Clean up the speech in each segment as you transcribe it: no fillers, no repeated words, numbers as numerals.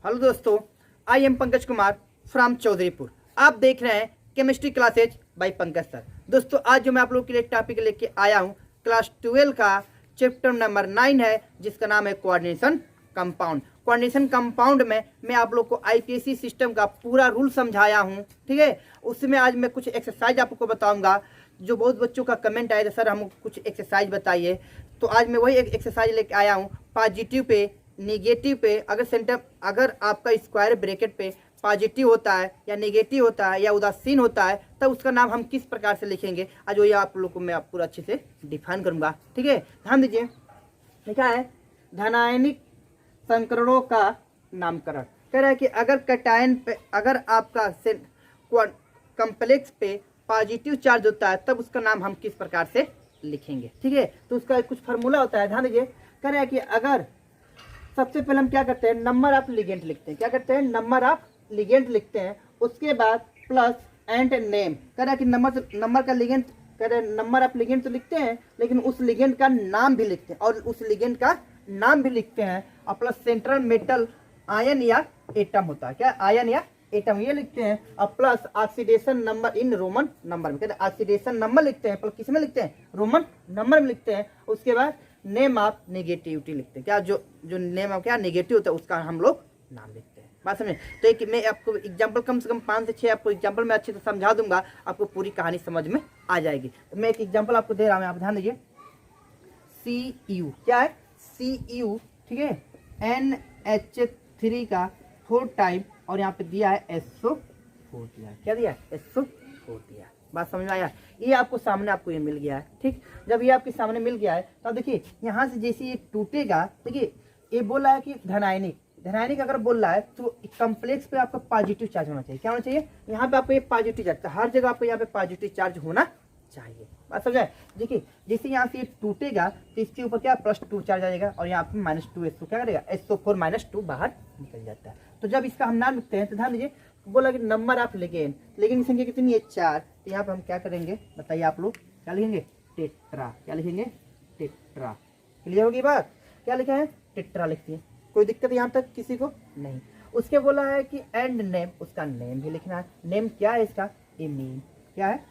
Hello दोस्तों, I am Pankaj Kumar from Chaudharipur. आप देख रहे हैं chemistry classes by Pankaj sir. दोस्तों आज जो मैं आप लोगों के लिए टॉपिक लेके आया हूँ क्लास 12 का चैप्टर नंबर 9 है, जिसका नाम है कोऑर्डिनेशन कंपाउंड। कोऑर्डिनेशन कंपाउंड में मैं आप लोग को आईपीएससी सिस्टम का पूरा रूल समझाया हूँ, ठीक है। उसमें आज मैं कुछ एक्सरसाइज आपको बताऊंगा। जो बहुत बच्चों का कमेंट आया था, सर हम कुछ एक्सरसाइज बताइए, तो आज मैं वही एक एक्सरसाइज लेके आया हूँ। पॉजिटिव पे, निगेटिव पे, अगर आपका स्क्वायर ब्रैकेट पे पॉजिटिव होता है या निगेटिव होता है या उदासीन होता है, तब उसका नाम हम किस प्रकार से लिखेंगे, आज वही आप लोग को मैं पूरा अच्छे से डिफाइन करूंगा, ठीक है। ध्यान दीजिए, लिखा है धनायनिक संकरणों का नामकरण। कह रहा है कि अगर कैटायन पे, अगर आपका कॉम्प्लेक्स पे पॉजिटिव चार्ज होता है, तब उसका नाम हम किस प्रकार से लिखेंगे, ठीक है। तो उसका कुछ फार्मूला होता है, ध्यान दीजिए। कह रहा है कि अगर सबसे पहले हम क्या करते हैं, नंबर ऑफ लिगेंड लिखते हैं। क्या करते हैं, नंबर ऑफ लिगेंड लिखते हैं। उसके बाद प्लस एंड नेम। कह रहा है कि नंबर का लिगेंड, कह रहे हैं नंबर ऑफ लिगेंड तो लिखते हैं, लेकिन उस लिगेंड का नाम भी लिखते हैं, और उस लिगेंड का नाम भी लिखते हैं। और प्लस सेंट्रल मेटल आयन या एटम होता है, क्या आयन या एटम, ये लिखते हैं। और plus oxidation number in Roman number में, कहते हैं ऑक्सीडेशन नंबर लिखते हैं, प्लस किस में लिखते हैं, रोमन नंबर में लिखते हैं। उसके बाद नेम ऑफ नेगेटिविटी लिखते हैं, क्या जो नेम ऑफ क्या नेगेटिव होता है उसका हम लोग नाम लिखते हैं। बात समझे। तो एक मैं आपको एग्जांपल कम से कम 5 से 6 आपको एग्जांपल में अच्छे से समझा दूंगा, आपको पूरी कहानी समझ में आ जाएगी। तो मैं एक एग्जांपल आपको दे रहा हूँ, आप ध्यान दीजिए। CU क्या है, CU, ठीक है, NH3 का 4 टाइम, और यहाँ पे दिया है SO4 दिया है, क्या दिया है, SO4 दिया है। बात समझ में आया। ये आपको सामने आपको ये मिल गया है, ठीक। जब ये आपके सामने मिल गया है, तो देखिए यहाँ से जैसे ये टूटेगा, देखिए ये बोल रहा है कि धनायनिक अगर बोल रहा है तो कॉम्प्लेक्स पे आपका पॉजिटिव चार्ज होना चाहिए। क्या होना चाहिए, यहाँ पे आपको ये पॉजिटिव चार्ज, हर जगह आपको यहाँ पे पॉजिटिव चार्ज होना चाहिए। बात समझाए। देखिए जैसे यहाँ से ये टूटेगा तो इसके ऊपर क्या +2 चार्ज आ जाएगा, और यहाँ पे -2 SO क्या करेगा, SO4 -2 बाहर निकल जाता है। तो जब इसका हम नाम लिखते हैं तो ध्यान दीजिए, बोला कि नंबर ऑफ लिगेंड की संख्या कितनी है, 4। तो यहाँ पे हम क्या करेंगे बताइए, आप लोग क्या लिखेंगे, टेट्रा। क्या लिखेंगे, टेट्रा। क्लियर होगी बात। क्या लिखा है, टेट्रा लिखती है। कोई दिक्कत यहाँ तक किसी को नहीं। उसके बोला है कि एंड नेम, उसका नेम भी लिखना है। नेम क्या है इसका, एमीन। क्या है,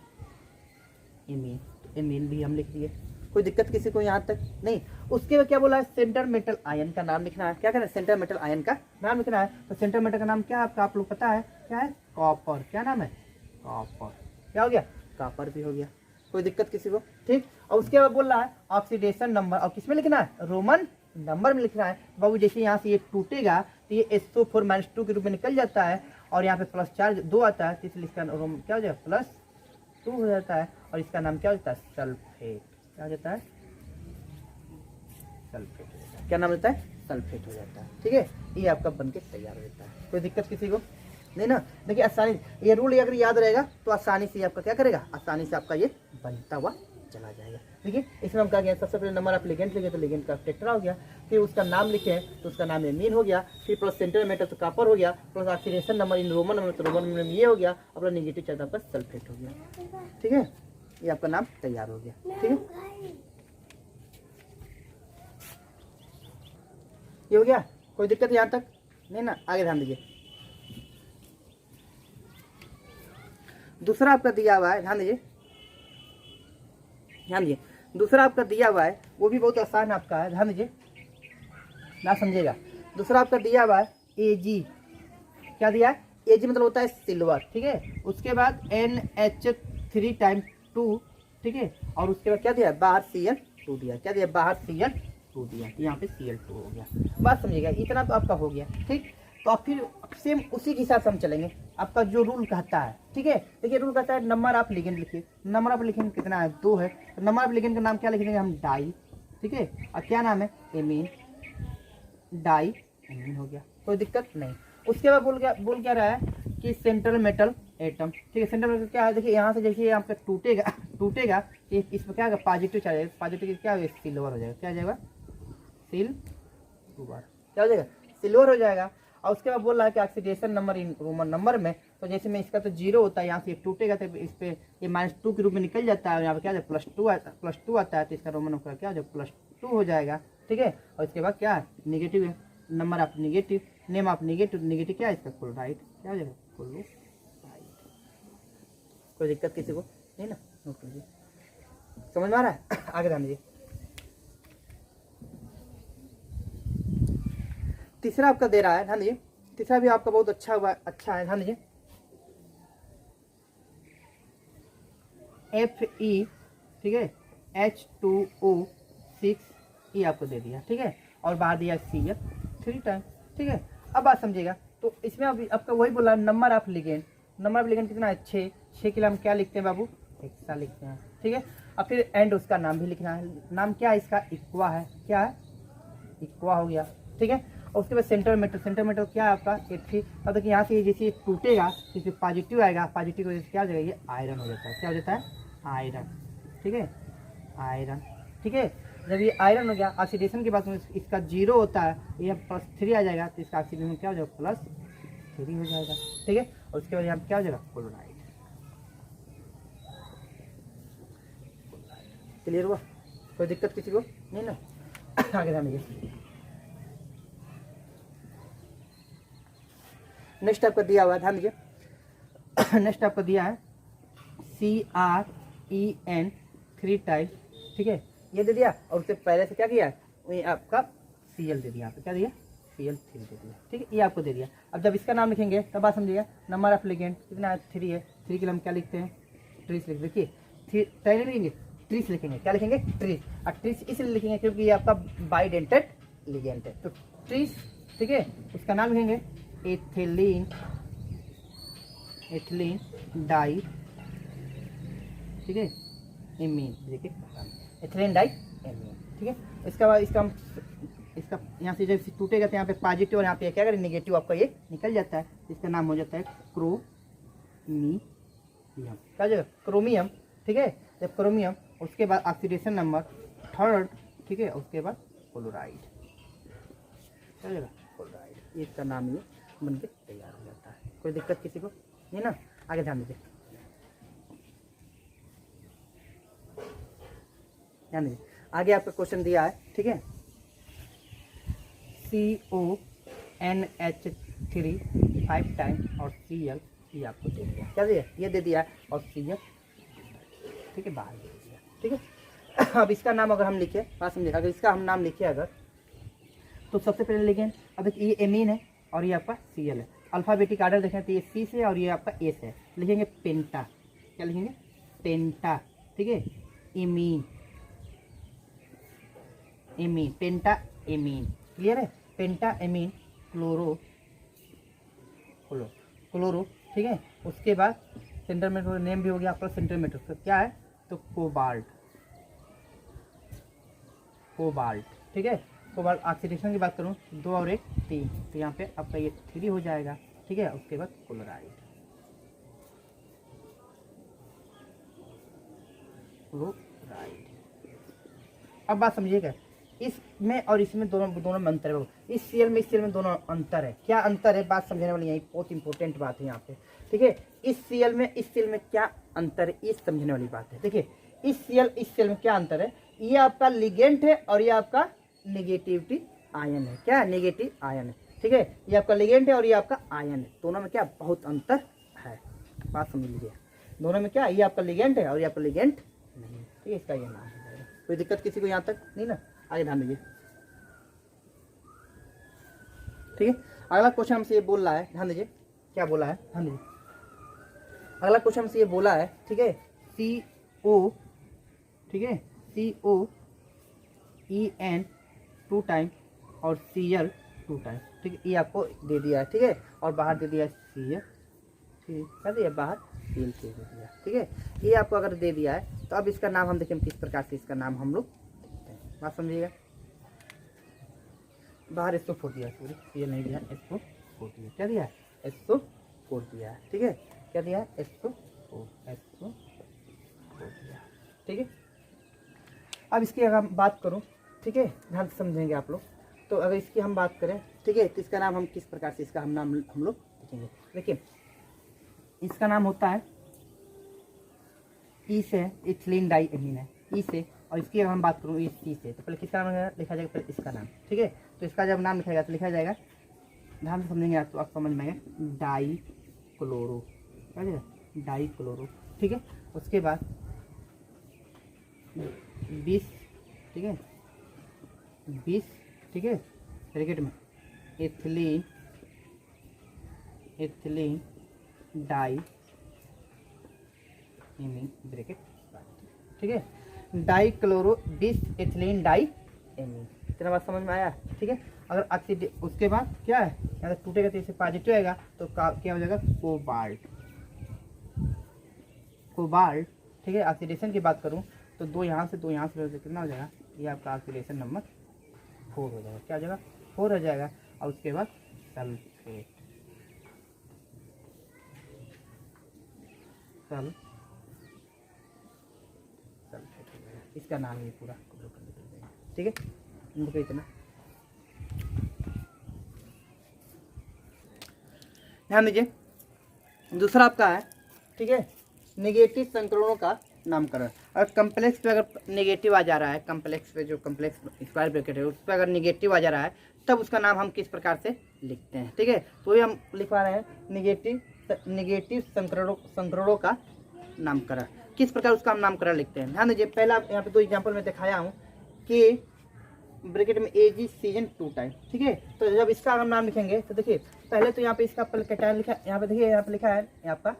एमीन। एमीन भी हम लिख दिए, कोई दिक्कत किसी को यहाँ तक नहीं। उसके बाद क्या बोला है, सेंटर मेटल आयन का नाम लिखना है। क्या करना है, सेंटर मेटल आयन का नाम लिखना है। तो सेंटर मेटल का नाम क्या है आपका, आप लोग पता है क्या है, कॉपर। क्या नाम है, कॉपर। क्या हो गया, कॉपर भी हो गया, कोई दिक्कत किसी को, ठीक। और उसके बाद बोल रहा है ऑक्सीडेशन नंबर, और किसमें लिखना है, रोमन नंबर में लिखना है। बाबू जैसे यहाँ से ये टूटेगा तो ये SO4 -2 के रूप में निकल जाता है, और यहाँ पे प्लस चार्ज 2 आता है, तो इसलिए इसका क्या हो जाएगा, +2 हो जाता है। और इसका नाम क्या हो जाता है, सल्फेट। क्या हो जाता है, सल्फेट हो जाता है। क्या नाम होता है, सल्फेट हो जाता है, ठीक है। ये आपका बनके तैयार हो जाता है, कोई दिक्कत किसी को नहीं ना। देखिए आसानी, ये रूल अगर याद रहेगा तो आसानी से आपका क्या करेगा, आसानी से आपका ये बनता हुआ चला जाएगा। देखिए इसमें हम क्या किया, सबसे पहले नंबर ऑफ लिगेंड लिखे तो लिगेंड का टेट्रा हो गया, फिर उसका नाम लिखे तो उसका नाम एमीन हो गया, फिर प्लस सेंटर मेटल तो कॉपर हो गया, plus oxidation number in Roman number तो रोमन नंबर में ये हो गया, अपना नेगेटिव चार्ज आपका सल्फेट हो गया, ठीक है। ये आपका नाम तैयार हो गया, ठीक है। ये हो गया, कोई दिक्कत यहाँ तक नहीं ना। आगे ध्यान दीजिए, दूसरा आपका दिया हुआ है, ध्यान दीजिए, दूसरा आपका दिया हुआ है, वो भी बहुत आसान आपका है, ध्यान दीजिए ना, समझेगा। दूसरा आपका दिया हुआ है Ag। क्या दिया है, Ag मतलब होता है सिल्वर, ठीक है। उसके बाद NH3 टाइम 2, ठीक है। और उसके बाद क्या दिया, बाहर Cl2 दिया। क्या दिया, बाहर Cl2 दिया, यहाँ पे Cl2 हो गया। बात समझिएगा, इतना तो आपका हो गया, ठीक। तो आप फिर सेम उसी के हिसाब से हम चलेंगे, आपका जो रूल कहता है, ठीक है। देखिए रूल कहता है नंबर ऑफ लिगेंड लिखिए। नंबर ऑफ लिगेंड कितना है, 2 है। तो नंबर ऑफ लिगेंड का नाम क्या लिखेंगे हम, डाई, ठीक है। और क्या नाम है, एमीन, डाई एमीन हो गया, कोई दिक्कत नहीं। उसके बाद बोल क्या रहा है कि सेंट्रल मेटल एटम, ठीक है। सेंट्रल मेटल क्या है, देखिए यहाँ से जैसे यहाँ पे टूटेगा इस पर क्या होगा, पॉजिटिव चार्ज, पॉजिटिव क्या होगा, सिल्वर हो जाएगा। क्या हो जाएगा, सिल्वर। क्या हो जाएगा, सिल्वर हो जाएगा। और उसके बाद बोल रहा है कि oxidation number in Roman number में, तो जैसे में इसका तो 0 होता है, यहाँ से टूटेगा तो इस पे ये -2 के रूप में निकल जाता है, और यहाँ पे क्या है, +2 आता है, तो इसका रोमन नंबर क्या हो जाएगा, +2 हो जाएगा, ठीक है। और इसके बाद क्या है, निगेटिव है, number of negative name of negative, negative क्या है इसका, क्लोराइड, क्या हो जाएगा, क्लोराइड। कोई दिक्कत किसी को नहीं ना, नोट कीजिए, समझ में आ रहा है। आगे ध्यान दीजिए, तीसरा आपका दे रहा है, ध्यान दीजिए, तीसरा भी आपका बहुत अच्छा हुआ, अच्छा है, ध्यान दीजिए, Fe, ठीक है, H2O6 ये आपको दे दिया, ठीक है, और बाहर दिया Cl 3 टाइम, ठीक है। अब बात समझिएगा, तो इसमें अभी आपका वही बोला number of ligand, number of ligand कितना है, 6, 6 के लिए हम क्या लिखते हैं बाबू, हेक्सा लिखते हैं, ठीक है। अब फिर एंड उसका नाम भी लिखना है, नाम क्या है इसका, इक्वा है, क्या है, इक्वा हो गया, ठीक है। और उसके बाद सेंटर मेटल, सेंटर मेटल क्या है आपका, Fe। अब देखिए यहाँ से जैसे टूटेगा इसमें पॉजिटिव आएगा, पॉजिटिव की वजह से क्या हो जाएगा, ये आयरन हो जाता है, क्या हो जाता है, आयरन, ठीक है, आयरन, ठीक है। जब ये आयरन हो गया, ऑक्सीडेशन के बाद में इसका 0 होता है, ये +3 आ जाएगा, तो इसका ऑक्सीडेशन क्या हो जाएगा, +3 हो जाएगा, ठीक है। और उसके बाद यहाँ क्या हो जाएगा, क्लोराइड। क्लियर हुआ, कोई दिक्कत किसी को नहीं ना। आगे ध्यान दीजिए, नेक्स्ट आपका दिया हुआ है, ध्यान दीजिए, नेक्स्ट आपका दिया है CrEn 3 टाइप, ठीक है, ये दे दिया। और उससे पहले से क्या किया, वही आपका Cl दे दिया, आपको क्या दिया, Cl3 दे दिया, ठीक है, ये आपको दे दिया। अब जब इसका नाम लिखेंगे तब बात समझिएगा, नंबर ऑफ लिगेंड कितना है, 3 है, 3 के लिए हम क्या लिखते हैं, ट्रीस लिख, देखिए पहले लिखेंगे ट्रीस लिखेंगे, क्या लिखेंगे, ट्रीस। और ट्रीस इसलिए लिखेंगे क्योंकि ये आपका बाइडेंटेड लिगेंड है, तो ट्रीस, ठीक है। उसका नाम लिखेंगे एथिलीन, एथिलीन डाई, ठीक है, एमीन, देखिए एथिलीन डाई एमीन, ठीक है। इसका बाद इसका यहाँ से जब टूटेगा तो यहाँ पे पॉजिटिव और यहाँ पे क्या करें, निगेटिव आपका ये निकल जाता है, इसका नाम हो जाता है क्रोमियम, क्या हो जाएगा, क्रोमियम, ठीक है। जब क्रोमियम, उसके बाद ऑक्सीडेशन नंबर 3, ठीक है, उसके बाद क्लोराइड, क्या हो जाएगा, क्लोराइड, इसका नाम ये बन के तैयार हो जाता है। कोई दिक्कत किसी को नहीं ना, आगे ध्यान दीजिए, ध्यान दीजिए, आगे आपका क्वेश्चन दिया है, ठीक है, CONH3 5 टाइम और Cl ये आपको दे दिया, क्या दिया, ये दे दिया और Cl, ठीक है, बाहर दे दिया, ठीक है। अब इसका नाम अगर हम लिखे, बात समझिए, अगर इसका हम नाम लिखे अगर, तो सबसे पहले लिखें, अब ये एमीन है और ये आपका Cl है, अल्फ़ाबेटिक आर्डर देखें तो ये C से और ये आपका A से है, लिखेंगे पेंटा, क्या लिखेंगे, पेंटा, ठीक है, एमीन, एमीन, पेंटा एमीन, क्लियर है, पेंटा एमीन क्लोरो, क्लोरो, ठीक है। उसके बाद सेंटर मेटल नेम भी हो गया आपका, सेंटर मेटल तो क्या है, तो कोबाल्ट, कोबाल्ट, ठीक है। कोबाल्ट ऑक्सीडेशन की बात करूँ 2 और 1 3, तो यहाँ पे आपका ये 3 हो जाएगा, ठीक है। उसके बाद क्लोराइड, क्लोराइड। अब बात समझिएगा, इसमें और इसमें दोनों में अंतर है, इस Cl में इस Cl में दोनों अंतर है, क्या अंतर है, बात समझने वाली यही बहुत इंपॉर्टेंट बात है यहाँ पे, ठीक है। इस Cl में इस Cl में क्या अंतर है, ये समझने वाली बात है। देखिए इस Cl में क्या अंतर है, ये आपका लिगेंड है और ये आपका निगेटिविटी आयन है, क्या है, नेगेटिव आयन है, ठीक है। ये आपका लिगेंड है और ये आपका आयन है, दोनों में क्या बहुत अंतर है, बात समझ लीजिए, दोनों में क्या, ये आपका लिगेंड है और ये आपका लिगेंड नहीं, ठीक है, इसका ये नाम है। कोई दिक्कत किसी को यहाँ तक नहीं ना, आगे ध्यान दीजिए, ठीक है। अगला क्वेश्चन हमसे ये बोल रहा है, ध्यान दीजिए, क्या बोला है, ध्यान दीजिए, अगला क्वेश्चन हमसे ये बोला है, ठीक है, CO, ठीक है, COEN 2 टाइम और Cl 2 टाइम, ठीक है, ये आपको दे दिया है, ठीक है। और बाहर दे दिया Cl, ठीक है, दिया बाहर Cl दे दिया, ठीक है। ये आपको अगर दे दिया है तो अब इसका नाम हम देखें किस प्रकार से इसका नाम हम लोग, बात समझिएगा, बाहर इसको 4 दिया, सॉरी Cl नहीं दिया, इसको 4 दिया, क्या दिया है, इसको 4 दिया है, ठीक है, क्या दिया है, इसको 4 दिया, ठीक है। अब इसकी अगर हम बात करूं, ठीक है, ध्यान से समझेंगे आप लोग, तो अगर इसकी हम बात करें, ठीक है, तो इसका नाम हम किस प्रकार से इसका नाम हम लोग लिखेंगे, देखिए इसका नाम होता है ई से, इथिलीन डाई एमीन है, ई से, और इसकी अगर हम बात करूँ इस सी से, तो पहले किसका नाम लिखा जाएगा, पहले इसका नाम, ठीक है। तो इसका जब नाम लिखा जाएगा तो लिखा जाएगा ध्यान से समझेंगे आप तो आप समझ में आएगा। डाई क्लोरो, क्या हो जाएगा, डाई क्लोरो। ठीक है, उसके बाद 20, ठीक है, 20, ठीक है, ब्रैकेट में ethylene, ethylene di amine bracket, ठीक है, di chloro 20 ethylene di amine. इतना बात समझ में आया। ठीक है, अगर ऑक्सीडेशन उसके बाद क्या है, अगर टूटेगा तो इसे पॉजिटिव आएगा तो क्या हो जाएगा, कोबाल्ट, कोबाल्ट। ठीक है, ऑक्सीडेशन की बात करूं तो 2 यहाँ से 2 यहाँ से कितना हो जाएगा, ये आपका ऑक्सीडेशन नंबर 4 हो जाएगा। क्या हो जाएगा, 4 हो जाएगा। और उसके बाद सल्फेट, सल्फेट हो जाएगा। इसका नाम ये पूरा ठीक है, इनको इतना ध्यान दीजिए। दूसरा आपका है, ठीक है, नेगेटिव संकरणों का नामकरण। अगर कम्प्लेक्स पे अगर नेगेटिव आ जा रहा है, कम्प्लेक्स पे जो कम्प्लेक्स स्क्वायर ब्रैकेट है उस पर अगर नेगेटिव आ जा रहा है तब उसका नाम हम किस प्रकार से लिखते हैं। ठीक है, तो ये हम लिखवा रहे हैं नेगेटिव संकरणों का नामकरण। किस प्रकार उसका हम नामकरण लिखते हैं, ध्यान दीजिए। पहला यहाँ पे 2 एग्जाम्पल में दिखाया हूँ कि ब्रैकेट में AgCN2 टाइम। ठीक है, तो जब इसका हम नाम लिखेंगे तो देखिए पहले तो यहाँ पे इसका कैटायन लिखा है, यहाँ पे देखिए यहाँ पे लिखा है आपका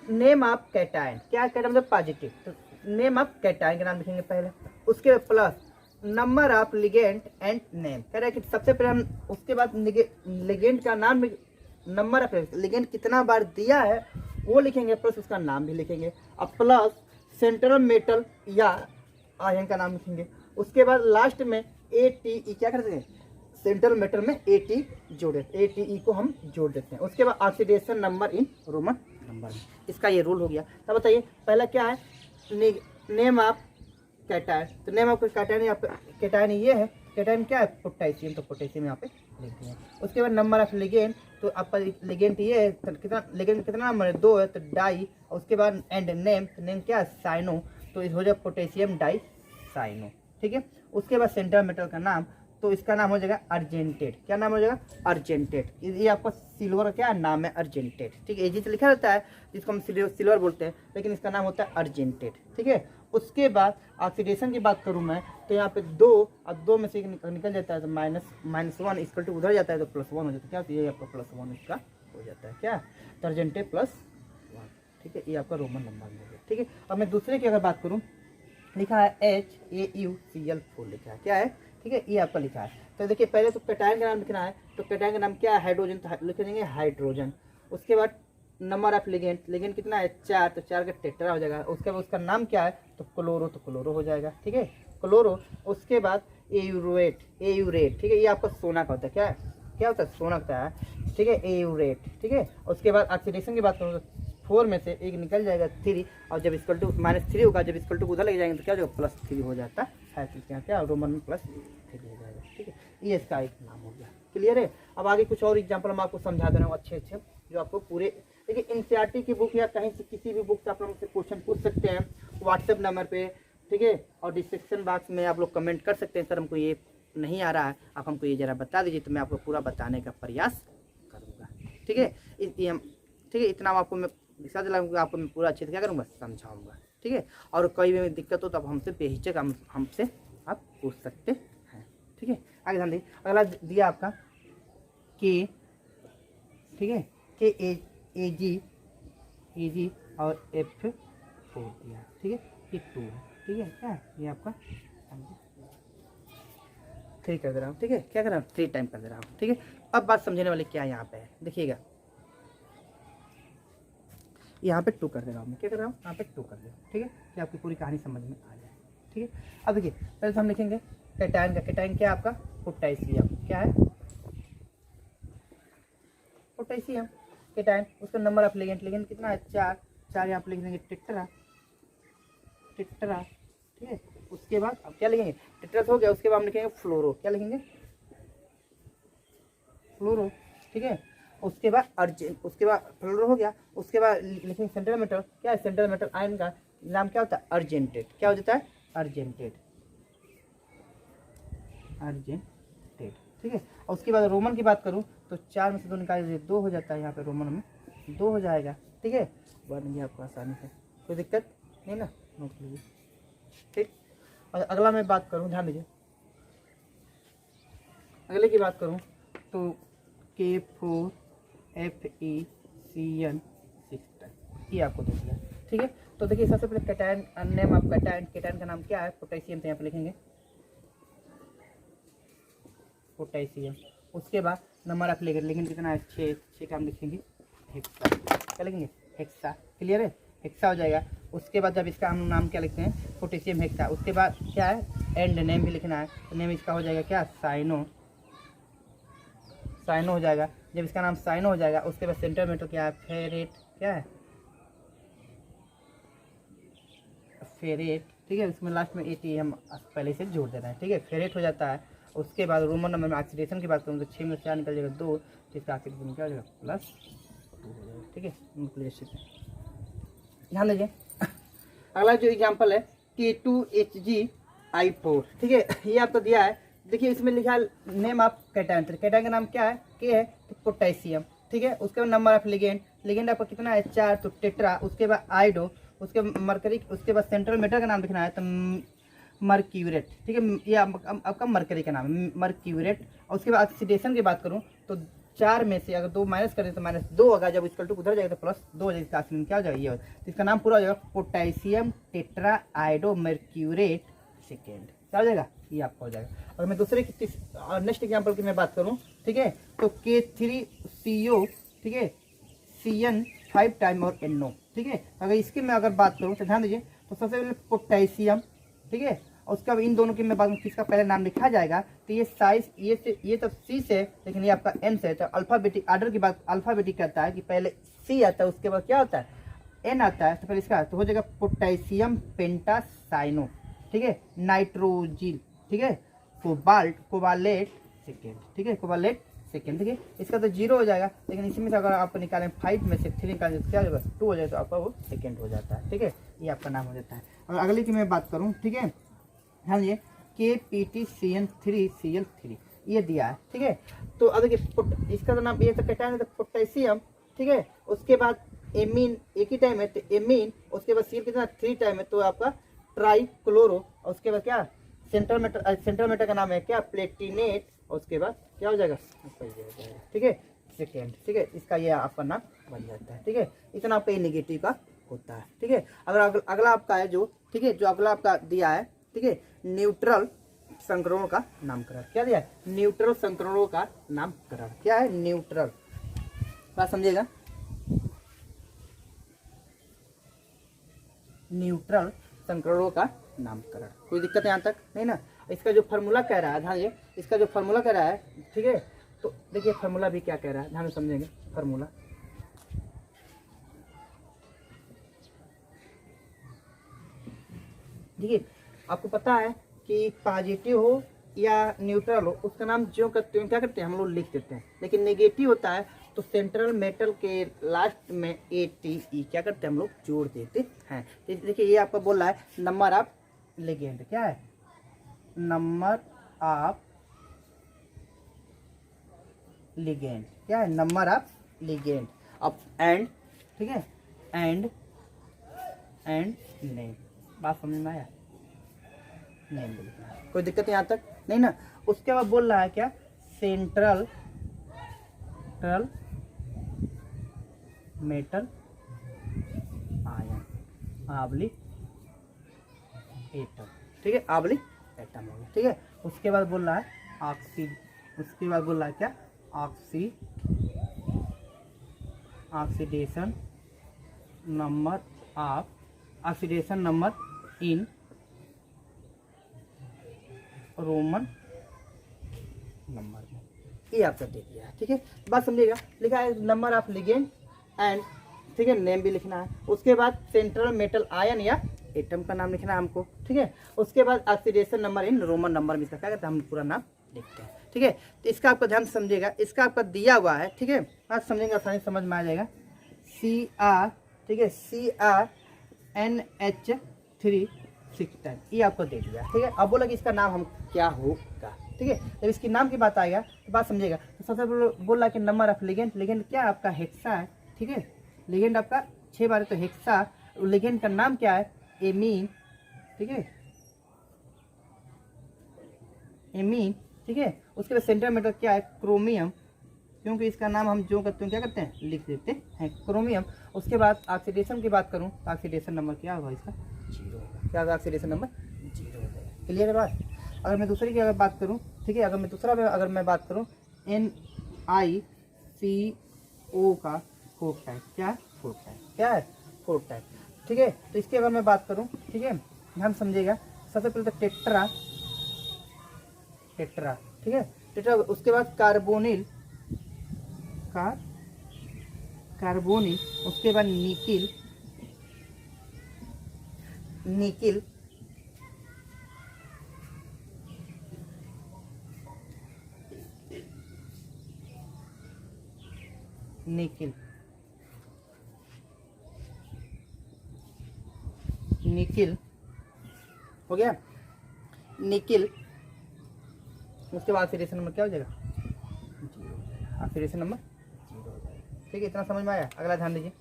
नेम ऑफ कैटायन। क्या कैटायन मतलब पॉजिटिव, तो नेम ऑफ कैटायन का नाम लिखेंगे पहले। उसके plus number of ligand and name, कह रहा है कि सबसे पहले हम उसके बाद लिगेंड का नाम, नंबर ऑफ लिगेंड कितना बार दिया है वो लिखेंगे, प्लस उसका नाम भी लिखेंगे। अब प्लस सेंट्रल मेटल या आयन का नाम लिखेंगे। उसके बाद लास्ट में ATE क्या कर देंगे, सेंट्रल मेटल में AT जोड़े, ATE को हम जोड़ देते हैं। उसके बाद oxidation number in Roman number में। इसका ये रूल हो गया। तब बताइए पहला क्या है, नेम ऑफ कैटायन। तो नेम ऑफ कैटायन, कैटायन ये है, कैटायन क्या है, पोटेशियम, तो पोटेशियम यहाँ पे लिख दिया। उसके बाद नंबर ऑफ लिगेंड, तो आपका लिगेंड ये है, तो कितना लिगेंड कितना नंबर है, 2 है, तो डाई। और उसके बाद एंड नेम, तो नेम क्या है, साइनो, तो इस हो जाए पोटेशियम डाई साइनो। ठीक है, उसके बाद सेंट्रल मेटल का नाम, तो इसका नाम हो जाएगा अर्जेंटेड। क्या नाम हो जाएगा, अर्जेंटेड। ये आपका सिल्वर क्या नाम है, अर्जेंटेड। ठीक है, एजी से लिखा रहता है जिसको हम सिल्वर बोलते हैं, लेकिन इसका नाम होता है अर्जेंटेड। ठीक है, उसके बाद ऑक्सीडेशन की बात करूं मैं तो यहाँ पे 2 और 2 में से निकल जाता है, तो -1 इक्वल टू उधर जाता है तो +1 हो जाता है। क्या, तो ये आपका +1 इसका हो जाता है। क्या, तो अर्जेंटेड +1। ठीक है, ये आपका रोमन नंबर में हो गया। ठीक है, अब मैं दूसरे की अगर बात करूँ, लिखा है HAuCl4 लिखा है। क्या है, ठीक है, ये आपका लिखा है। तो देखिए पहले तो कैटायन का नाम लिखना है, तो कैटायन का नाम क्या है, हाइड्रोजन, तो लिख देंगे हाइड्रोजन। उसके बाद नंबर ऑफ लिगेंड, लिगेंड कितना है, 4, तो 4 का टेट्रा हो जाएगा। उसके बाद उसका नाम क्या है, तो क्लोरो, तो क्लोरो हो जाएगा। ठीक है, क्लोरो। उसके बाद एयूरेट, एयूरेट। ठीक है, ये आपका सोना का होता है। क्या है, क्या होता है, सोना होता है। ठीक है, एयूरेट। ठीक है, उसके बाद ऑक्सीडेशन की बात करूँ तो 4 में से एक निकल जाएगा 3, और जब इक्वल टू -3 होगा, जब इक्वल टू उधर लग जाएंगे तो क्या हो जाएगा, +3 हो जाता है। तो क्या रोमन में +3 हो जाएगा। ठीक है, ये इसका एक नाम हो गया। क्लियर है। अब आगे कुछ और एग्जाम्पल हम आपको समझा दे रहा हूँ अच्छे जो आपको पूरे, देखिए एनसीईआरटी की बुक या कहीं से किसी भी बुक से आप लोग मुझसे क्वेश्चन पूछ सकते हैं व्हाट्सएप नंबर पे। ठीक है, और डिस्क्रिप्शन बॉक्स में आप लोग कमेंट कर सकते हैं, सर हमको ये नहीं आ रहा है, आप हमको ये ज़रा बता दीजिए, तो मैं आपको पूरा बताने का प्रयास करूँगा। ठीक है, ठीक है, इतना आपको मैं दिखा दिलाऊंगा, आपको मैं पूरा अच्छे से क्या करूँगा, समझाऊँगा। ठीक है, और कोई भी दिक्कत हो तो आप हमसे बेहिचक हमसे आप पूछ सकते हैं। ठीक है, आगे ध्यान दीजिए। अगला दिया आपका के, ठीक है, के AG और F4 दिया। ठीक है, ये 2 है। ठीक है, क्या है ये आपका 3 कर दे रहा हूँ। ठीक है, क्या कर रहा हूँ, 3 टाइम कर दे रहा हूँ। ठीक है, अब बात समझने वाली क्या यहाँ पे है, देखिएगा यहाँ पे 2 कर दे रहा हूँ मैं, क्या कर रहा हूँ, यहाँ पे 2 कर दे रहा हूँ। ठीक है, कि आपकी पूरी कहानी समझ में आ जाए। ठीक है, अब देखिए पहले तो हम लिखेंगे कैटायन का। कैटायन क्या है आपका, पोटेशियम। क्या है, पोटेशियम कैटायन। उसका नंबर ऑफ लिगेंड, लिगेंड कितना है, 4 यहाँ पे लिख देंगे टेट्रा। ठीक है, उसके बाद अब क्या लिखेंगे, टेट्रा हो गया। उसके बाद हम लिखेंगे फ्लोरो। क्या लिखेंगे, फ्लोरो। ठीक है, उसके बाद उसके बाद फ्लोरो हो गया। उसके बाद लिखेंगे सेंट्रल मेटल। क्या है, सेंट्रल मेटल आयन का नाम क्या होता है, अर्जेंटेड। क्या हो जाता है, अर्जेंटेड। ठीक है, और उसके बाद रोमन की बात करूं तो 4 में से 2 निकाल दीजिए, 2 हो जाता है, यहाँ पे रोमन में 2 हो जाएगा। ठीक है, बन गया आपको आसानी से, कोई दिक्कत नहीं ना, नोट लीजिए। ठीक, और अगला मैं बात करूँ, ध्यान दीजिए, अगले की बात करूँ तो K4FeCN6 ये आपको देख लिया। ठीक है, तो देखिए सबसे पहले cation name of cation, cation का नाम क्या है, पोटेशियम, तो यहाँ पे लिखेंगे पोटेशियम। उसके बाद नंबर ऑफ लिगेंड, लिगेंड कितना है 6 का हम लिखेंगे हेक्सा, क्या लिखेंगे हेक्सा, क्लियर है, हेक्सा हो जाएगा। उसके बाद जब इसका हम नाम क्या लिखते हैं पोटेशियम हेक्सा, उसके बाद क्या है एंड नेम भी लिखना है, तो नेम इसका हो जाएगा क्या साइनो, साइनो हो जाएगा। जब इसका नाम साइनो हो जाएगा उसके बाद सेंटर मेटल क्या है फेरेट, क्या है फेरेट। ठीक है, उसमें लास्ट में एटी हम पहले से जोड़ देना है। ठीक है, फेरेट हो जाता है। उसके बाद रोमन नंबर में ऑक्सीडेशन की बात करूँ तो 6 में 4 निकल जाएगा 2, तो इसका ऑक्सीडेशन क्या हो जाएगा +2 हो जाएगा। ठीक है, ध्यान दीजिए। अगला जो एग्जाम्पल है K2HgI4। ठीक है, ये आपको दिया है, देखिए इसमें लिखा है नेम ऑफ कैटायन, कैटायन का नाम क्या है के है तो पोटेशियम। ठीक है, उसके बाद नंबर ऑफ लिगेंड, लिगेंड आपका कितना है 4, तो टेट्रा। उसके बाद आइडो, उसके मरकरी, उसके बाद सेंट्रल मेटल का नाम लिखना है तो मर्क्यूरेट। ठीक है, ये आपका मरकरी का नाम है मर्क्यूरेट। और उसके बाद ऑक्सीडेशन की बात करूँ तो 4 में से अगर 2 माइनस करें तो -2 होगा, जब इसका उधर जाएगा तो +2 हो जाएगा, इसका ऑक्सीजन क्या हो जाएगा ये, तो इसका नाम पूरा हो जाएगा पोटेशियम टेट्रा आइडो मर्क्यूरेट सेकेंड, क्या हो जाएगा ये आपका हो जाएगा। और मैं दूसरे की नेक्स्ट एग्जाम्पल की मैं बात करूँ, ठीक है, तो K3CO, ठीक है, CN 5 टाइम और NO। ठीक है, अगर इसकी मैं अगर बात करूँ तो ध्यान दीजिए, तो सबसे पहले पोटेशियम। ठीक है, और उसका इन दोनों की मैं बात करूँ किसका पहले नाम लिखा जाएगा, तो ये साइज ये तो C से, लेकिन ये आपका N से, तो अल्फाबेटिक आर्डर की बात अल्फाबेटिक करता है कि पहले C आता है उसके बाद क्या होता है N आता है, तो पहले इसका तो हो जाएगा पोटेशियम पेंटासाइनो। ठीक है, नाइट्रोजिल। ठीक है, कोबालेट सेकेंड। ठीक है, कोबालेट सेकेंड। ठीक है, इसका तो 0 हो जाएगा, लेकिन इसमें से अगर आप निकालें 5 में से 3 निकालें तो क्या हो जाएगा 2 हो जाएगा, तो आपका वो सेकेंड हो जाता है। ठीक है, ये आपका नाम हो जाता है। और अगले की मैं बात करूँ, ठीक है, हाँ ये KPTCN3Cl3 ये दिया है। ठीक है, तो अब देखिए इसका तो नाम ये तो कैटायन है तो पोटेशियम। ठीक है, उसके बाद एमीन एक ही टाइम है तो एमीन, उसके बाद सील कितना 3 टाइम है तो आपका ट्राइक्लोरो। और उसके बाद क्या सेंट्रल मेटर का नाम है क्या प्लेटिनेट। और उसके बाद क्या हो जाएगा ठीक है सेकेंड। ठीक है, इसका ये आपका नाम बन जाता है। ठीक है, इतना आपका ये नेगेटिव का होता है। ठीक है, अगर अगला आपका है जो, ठीक है, जो अगला आपका दिया है, ठीक है, न्यूट्रल संक्रमण का नामकरण, क्या दिया है न्यूट्रल संक्रमणों का नामकरण, क्या है न्यूट्रल, बात समझिएगा, न्यूट्रल संक्रमणों का नामकरण। कोई दिक्कत यहाँ तक नहीं ना। इसका जो फार्मूला कह रहा है, ध्यान दीजिए, इसका जो फार्मूला कह रहा है, ठीक है, तो देखिए फार्मूला भी क्या कह रहा है, ध्यान से समझेंगे फार्मूला। देखिए आपको पता है कि पॉजिटिव हो या न्यूट्रल हो उसका नाम जो करते हैं क्या करते हैं हम लोग लिख देते हैं, लेकिन नेगेटिव होता है तो सेंट्रल मेटल के लास्ट में ATE क्या करते हैं हम लोग जोड़ देते हैं। देखिए ये आपका बोल रहा है नंबर ऑफ लिगेंड, क्या है नंबर ऑफ लिगेंड, क्या है नंबर ऑफ लिगेंड अब एंड, ठीक है, एंड नेम, बात समझ में आया, नेम लिखना है, कोई दिक्कत यहाँ तक नहीं ना। उसके बाद बोल रहा है क्या सेंट्रल मेटल आयन आवली एटम, ठीक है, आवली एटम हो गया। ठीक है, उसके बाद बोल रहा है उसके बाद बोल रहा है क्या oxidation number in Roman number में, ये आपका दे दिया है। ठीक है, बात समझिएगा, लिखा है नंबर ऑफ लिगेंड एंड, ठीक है, नेम भी लिखना है। उसके बाद सेंट्रल मेटल आयन या एटम का नाम लिखना है हमको। ठीक है, उसके बाद oxidation number in Roman number में, इसका क्या कहते हैं हम पूरा नाम लिखते हैं। ठीक है, तो इसका आपका ध्यान समझिएगा, इसका आपका दिया हुआ है। ठीक है, बात समझेंगे आसानी समझ में आ जाएगा CR, ठीक है, CrNH3 6 टाइम ये आपको दे दिया। ठीक है, अब बोला कि इसका नाम हम क्या होगा, ठीक है। जब इसकी नाम की बात आएगा तो बात समझेगा। तो सबसे बोल रहा कि नंबर ऑफ लिगेंड, लिगेंड क्या आपका हेक्सा है, ठीक है, लिगेंड आपका 6 बार है तो हेक्सा, लिगेंड का नाम क्या है, एमीन, ठीक है, एमीन, ठीक है। उसके बाद सेंटर मेटल क्या है, क्रोमियम, क्योंकि इसका नाम हम जो करते हैं क्या करते हैं, लिख देते हैं, क्रोमियम। उसके बाद ऑक्सीडेशन की बात करूं तो ऑक्सीडेशन नंबर क्या होगा इसका, 0 होगा। क्या होगा, ऑक्सीडेशन नंबर 0 होगा। क्लियर है बात। अगर मैं दूसरे की अगर बात करूं, ठीक है, अगर मैं बात करूं NiCO का 4 टाइप, क्या है, 4 टाइप, क्या है, 4 टाइप, ठीक है। तो इसकी अगर मैं बात करूं, ठीक है, हम समझेगा। सबसे पहले तो टेट्रा, ठीक है, टेट्रा। उसके बाद कार्बोनिल, कार्बोनिल। उसके बाद निकिल, निकिल, निकिल, निकिल हो गया, निकिल। उसके बाद ऑक्सीडेशन नंबर क्या हो जाएगा, ऑक्सीडेशन नंबर 0 हो जाएगा, ठीक है। इतना समझ में आया। अगला ध्यान दीजिए,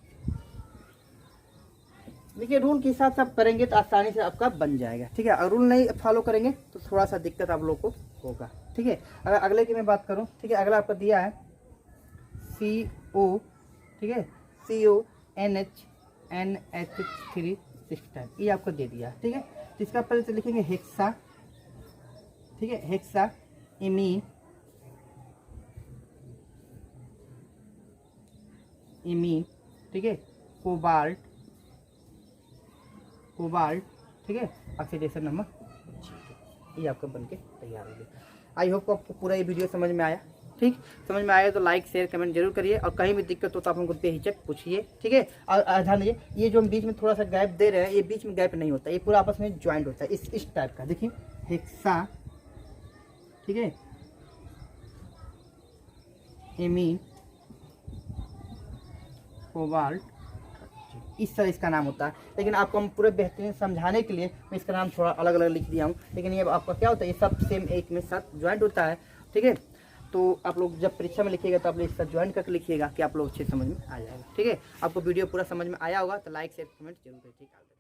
देखिए रूल के हिसाब से आप करेंगे तो आसानी से आपका बन जाएगा, ठीक है। अगर रूल नहीं फॉलो करेंगे तो थोड़ा सा दिक्कत आप लोग को होगा, ठीक है। अगर अगले की मैं बात करूं, ठीक है, अगला आपका दिया है CO, ठीक है, CONH3 6 टाइम, ये आपको दे दिया, ठीक है। तो इसका पहले से लिखेंगे हेक्सा, ठीक है, हेक्सा एमीन, एमीन, ठीक है, कोबाल्ट, कोबाल्ट, ठीक है, ऑक्सीडेशन नंबर 0, ये आपका बनके तैयार हो गया। आई होप आपको पूरा ये वीडियो समझ में आया, ठीक। समझ में आया तो लाइक शेयर कमेंट जरूर करिए, और कहीं भी दिक्कत हो तो आप हमको बेहिचक पूछिए, ठीक है। और ध्यान दीजिए, ये जो हम बीच में थोड़ा सा गैप दे रहे हैं, ये बीच में गैप नहीं होता, ये पूरा आपस में ज्वाइंट होता है, इस टाइप का। देखिए हेक्सा, ठीक है, एमीन, कोबाल्ट, इस तरह इसका नाम होता है। लेकिन आपको हम पूरे बेहतरीन समझाने के लिए मैं इसका नाम थोड़ा अलग अलग लिख दिया हूँ, लेकिन ये आपका क्या होता है, ये सब सेम एक में साथ ज्वाइंट होता है, ठीक है। तो आप लोग जब परीक्षा में लिखिएगा तो आप लोग इसका ज्वाइन करके लिखिएगा कि आप लोग अच्छे समझ में आ जाएगा, ठीक है। आपको वीडियो पूरा समझ में आया होगा तो लाइक शेयर कमेंट जरूर करिए, ठीक है।